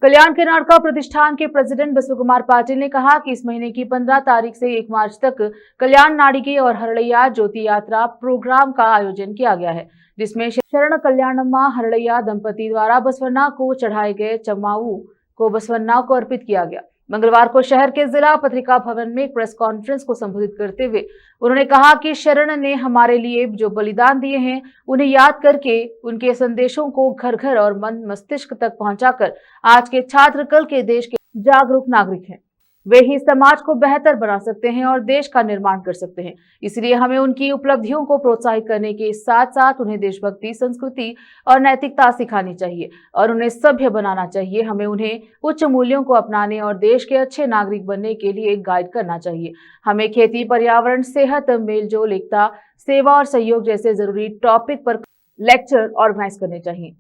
कल्याण कर्नाटका प्रतिष्ठान के प्रेसिडेंट बसव कुमार पाटिल ने कहा कि इस महीने की 15 तारीख से 1 मार्च तक कल्याण नाडिगे और हरड़ैया ज्योति यात्रा प्रोग्राम का आयोजन किया गया है, जिसमें शरण कल्याणम्मा हरड़ैया दंपति द्वारा बसवन्ना को चढ़ाए गए चम्माऊ को बसवन्ना को अर्पित किया गया। मंगलवार को शहर के जिला पत्रिका भवन में एक प्रेस कॉन्फ्रेंस को संबोधित करते हुए उन्होंने कहा कि शरण ने हमारे लिए जो बलिदान दिए हैं, उन्हें याद करके उनके संदेशों को घर घर और मन मस्तिष्क तक पहुंचाकर आज के छात्र कल के देश के जागरूक नागरिक हैं। वे ही समाज को बेहतर बना सकते हैं और देश का निर्माण कर सकते हैं। इसलिए हमें उनकी उपलब्धियों को प्रोत्साहित करने के साथ साथ उन्हें देशभक्ति, संस्कृति और नैतिकता सिखानी चाहिए और उन्हें सभ्य बनाना चाहिए। हमें उन्हें उच्च मूल्यों को अपनाने और देश के अच्छे नागरिक बनने के लिए गाइड करना चाहिए। हमें खेती, पर्यावरण, सेहत, मेलजोल, एकता, सेवा और सहयोग जैसे जरूरी टॉपिक पर लेक्चर ऑर्गेनाइज करने चाहिए।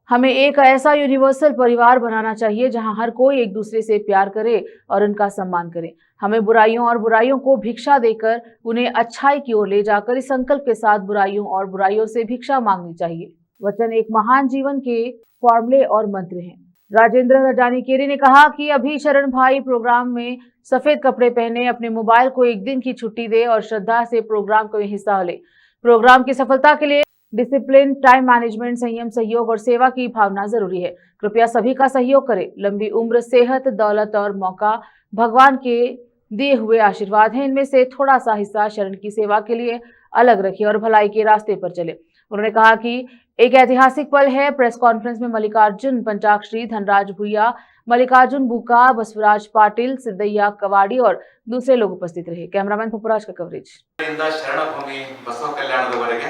हमें एक ऐसा यूनिवर्सल परिवार बनाना चाहिए जहां हर कोई एक दूसरे से प्यार करे और उनका सम्मान करे। हमें बुराइयों को भिक्षा देकर उन्हें अच्छाई की ओर ले जाकर इस संकल्प के साथ बुराइयों से भिक्षा मांगनी चाहिए। वचन एक महान जीवन के फॉर्मूले और मंत्र हैं। राजेंद्र रजानीकेरी ने कहा कि अभी शरण भाई प्रोग्राम में सफेद कपड़े पहने, अपने मोबाइल को एक दिन की छुट्टी दे और श्रद्धा से प्रोग्राम को हिस्सा ले। प्रोग्राम की सफलता के लिए डिसिप्लिन, टाइम मैनेजमेंट, संयम, सहयोग और सेवा की भावना जरूरी है। कृपया सभी का सहयोग करें। लंबी उम्र, सेहत, दौलत और मौका भगवान के दिए हुए आशीर्वाद हैं। इनमें से थोड़ा सा हिस्सा शरण की सेवा के लिए अलग रखें और भलाई के रास्ते पर चले। उन्होंने कहा कि एक ऐतिहासिक पल है। प्रेस कॉन्फ्रेंस में मल्लिकार्जुन पंचाक्षरी, धनराज भुइया, मल्लिकार्जुन बुका, बसवराज पाटिल, सिद्धಯ್ಯ कवाड़ी और दूसरे लोग उपस्थित रहे। कैमरामैन पपुराज का कवरेज। ಶರಣಭೂಮಿ ಬಸವ ಕಲ್ಯಾಣದವರೆಗೆ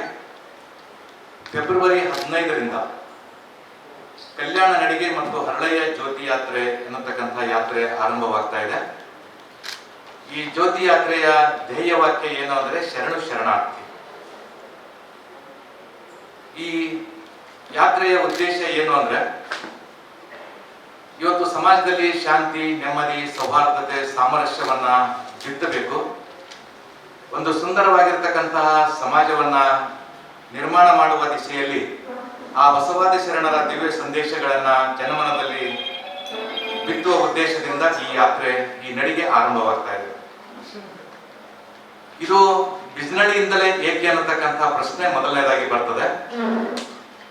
ಫೆಬ್ರವರಿ 15ರಿಂದ ಕಲ್ಯಾಣ ನಡಿಗೆ ಮತ್ತು ಹರಳಯ್ಯ ಜ್ಯೋತಿ ಯಾತ್ರೆ ಎನ್ನತಕ್ಕಂಥ ಯಾತ್ರೆ ಆರಂಭವಾಗ್ತಾ ಇದೆ. ಈ ಜ್ಯೋತಿ ಯಾತ್ರೆಯ ಧ್ಯೇಯ ವಾಕ್ಯ ಏನು ಅಂದರೆ ಶರಣು ಶರಣಾರ್ಥಿ. ಈ ಯಾತ್ರೆಯ ಉದ್ದೇಶ ಏನು ಅಂದ್ರೆ ಇವತ್ತು ಸಮಾಜದಲ್ಲಿ ಶಾಂತಿ, ನೆಮ್ಮದಿ, ಸೌಹಾರ್ದತೆ, ಸಾಮರಸ್ಯವನ್ನ ಬಿತ್ತಬೇಕು. ಒಂದು ಸುಂದರವಾಗಿರ್ತಕ್ಕಂತಹ ಸಮಾಜವನ್ನ ನಿರ್ಮಾಣ ಮಾಡುವ ದಿಶೆಯಲ್ಲಿ ಆ ಬಸವಾದಿ ಶರಣರ ದಿವ್ಯ ಸಂದೇಶಗಳನ್ನ ಜನಮನದಲ್ಲಿ ಬಿತ್ತುವ ಉದ್ದೇಶದಿಂದ ಈ ಯಾತ್ರೆ, ಈ ನಡಿಗೆ ಆರಂಭವಾಗ್ತಾ ಇದೆ. ಇದು ಬಿಜ್ನಳ್ಳಿಯಿಂದಲೇ ಏಕೆ ಅನ್ನತಕ್ಕಂಥ ಪ್ರಶ್ನೆ ಮೊದಲನೇದಾಗಿ ಬರ್ತದೆ.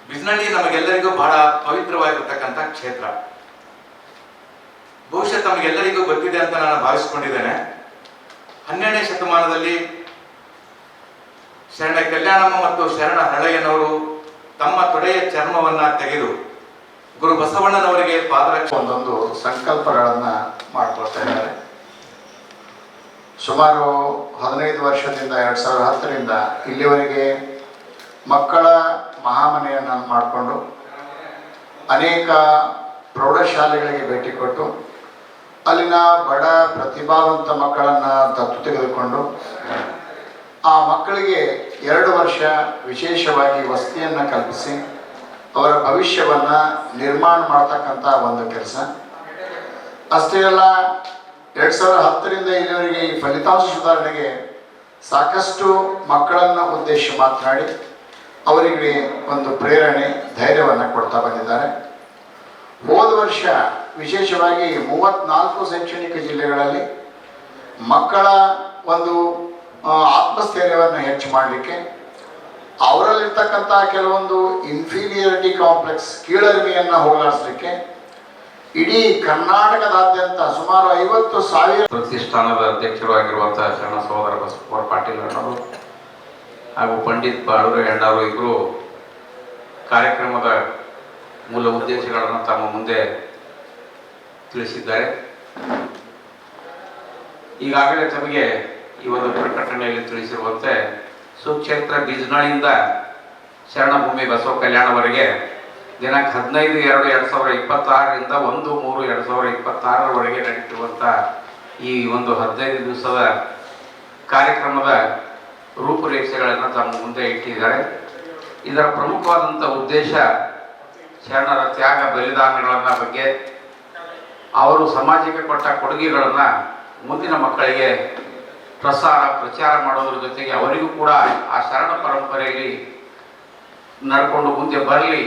ಬಿಜ್ನಳ್ಳಿ ನಮಗೆಲ್ಲರಿಗೂ ಬಹಳ ಪವಿತ್ರವಾಗಿರ್ತಕ್ಕಂಥ ಕ್ಷೇತ್ರ. ಬಹುಶಃ ತಮಗೆಲ್ಲರಿಗೂ ಗೊತ್ತಿದೆ ಅಂತ ನಾನು ಭಾವಿಸಿಕೊಂಡಿದ್ದೇನೆ. 12ನೇ ಶತಮಾನದಲ್ಲಿ ಶರಣ ಕಲ್ಯಾಣಮ್ಮ ಮತ್ತು ಶರಣ ಹರಳಯ್ಯನವರು ತಮ್ಮ ತೊಡೆಯ ಚರ್ಮವನ್ನ ತೆಗೆದು ಗುರು ಬಸವಣ್ಣನವರಿಗೆ ಪಾದರಕ್ಷೆ ಒಂದೊಂದು ಸಂಕಲ್ಪಗಳನ್ನ ಮಾಡ್ಕೊಳ್ತಾ ಇದ್ದಾರೆ. ಸುಮಾರು 15 ವರ್ಷದಿಂದ 2010ರಿಂದ ಇಲ್ಲಿವರೆಗೆ ಮಕ್ಕಳ ಮಹಾಮನೆಯನ್ನು ಮಾಡಿಕೊಂಡು ಅನೇಕ ಪ್ರೌಢಶಾಲೆಗಳಿಗೆ ಭೇಟಿ ಕೊಟ್ಟು ಅಲ್ಲಿನ ಬಡ ಪ್ರತಿಭಾವಂತ ಮಕ್ಕಳನ್ನು ದತ್ತು ತೆಗೆದುಕೊಂಡು ಆ ಮಕ್ಕಳಿಗೆ 2 ವರ್ಷ ವಿಶೇಷವಾಗಿ ವಸತಿಯನ್ನು ಕಲ್ಪಿಸಿ ಅವರ ಭವಿಷ್ಯವನ್ನು ನಿರ್ಮಾಣ ಮಾಡ್ತಕ್ಕಂಥ ಒಂದು ಕೆಲಸ. ಅಷ್ಟೇ ಅಲ್ಲ, 2010ರಿಂದ ಇಲ್ಲಿವರೆಗೆ ಈ ಫಲಿತಾಂಶ ಸುಧಾರಣೆಗೆ ಸಾಕಷ್ಟು ಮಕ್ಕಳನ್ನು ಉದ್ದೇಶಿಸಿ ಮಾತನಾಡಿ ಅವರಿಗೆ ಒಂದು ಪ್ರೇರಣೆ, ಧೈರ್ಯವನ್ನು ಕೊಡ್ತಾ ಬಂದಿದ್ದಾರೆ. ಹೋದ ವರ್ಷ ವಿಶೇಷವಾಗಿ 34 ಶೈಕ್ಷಣಿಕ ಜಿಲ್ಲೆಗಳಲ್ಲಿ ಮಕ್ಕಳ ಒಂದು ಆತ್ಮಸ್ಥೈರ್ಯವನ್ನು ಹೆಚ್ಚು ಮಾಡಲಿಕ್ಕೆ, ಅವರಲ್ಲಿರ್ತಕ್ಕಂಥ ಕೆಲವೊಂದು ಇನ್ಫೀರಿಯರಿಟಿ ಕಾಂಪ್ಲೆಕ್ಸ್, ಕೀಳರಿಮೆಯನ್ನು ಹೋಗಲಾಡಿಸಲಿಕ್ಕೆ ಇಡೀ ಕರ್ನಾಟಕದಾದ್ಯಂತ ಸುಮಾರು 50,000 ಪ್ರತಿಷ್ಠಾನದ ಅಧ್ಯಕ್ಷರಾಗಿರುವಂತಹ ಶರಣ ಸಹೋದರ ಬಸವ ಪಾಟೀಲ್ ಅಣ್ಣವರು ಹಾಗೂ ಪಂಡಿತ್ ಬಾಳೂರು ಅಣ್ಣವರು ಇಬ್ಬರು ಕಾರ್ಯಕ್ರಮದ ಮೂಲ ಉದ್ದೇಶಗಳನ್ನು ತಮ್ಮ ಮುಂದೆ ತಿಳಿಸಿದ್ದಾರೆ. ಈಗಾಗಲೇ ತಮಗೆ ಈ ಒಂದು ಪ್ರಕಟಣೆಯಲ್ಲಿ ತಿಳಿಸಿರುವಂತೆ ಸುಕ್ಷೇತ್ರ ಬಿಜ್ನಳ್ಳಿಯಿಂದ ಶರಣಭೂಮಿ ಬಸವ ಕಲ್ಯಾಣವರೆಗೆ ದಿನಾಂಕ 15/2/2026ರಿಂದ 1/3/2026ರವರೆಗೆ ನಡೀತಿರುವಂಥ ಈ ಒಂದು 15 ದಿವಸದ ಕಾರ್ಯಕ್ರಮದ ರೂಪುರೇಷೆಗಳನ್ನು ತಮ್ಮ ಮುಂದೆ ಇಟ್ಟಿದ್ದಾರೆ. ಇದರ ಪ್ರಮುಖವಾದಂಥ ಉದ್ದೇಶ ಶರಣರ ತ್ಯಾಗ ಬಲಿದಾನಗಳನ್ನು ಬಗ್ಗೆ, ಅವರು ಸಮಾಜಕ್ಕೆ ಕೊಟ್ಟ ಕೊಡುಗೆಗಳನ್ನು ಮುಂದಿನ ಮಕ್ಕಳಿಗೆ ಪ್ರಚಾರ ಮಾಡೋದ್ರ ಜೊತೆಗೆ ಅವರಿಗೂ ಕೂಡ ಆ ಶರಣ ಪರಂಪರೆಯಲ್ಲಿ ನಡ್ಕೊಂಡು ಮುಂದೆ ಬರಲಿ,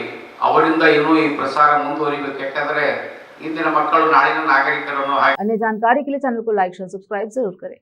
ಅವರಿಂದ ಇನ್ನೂ ಈ ಪ್ರಸಾರ ಮುಂದುವರಿಬೇಕು. ಯಾಕಂದರೆ ಇಂದಿನ ಮಕ್ಕಳು ನಾಳಿನ ನಾಗರಿಕರನ್ನು अन्य जानकारी के लिए चैनल को लाइक शेयर सब्सक्राइब जरूर करें।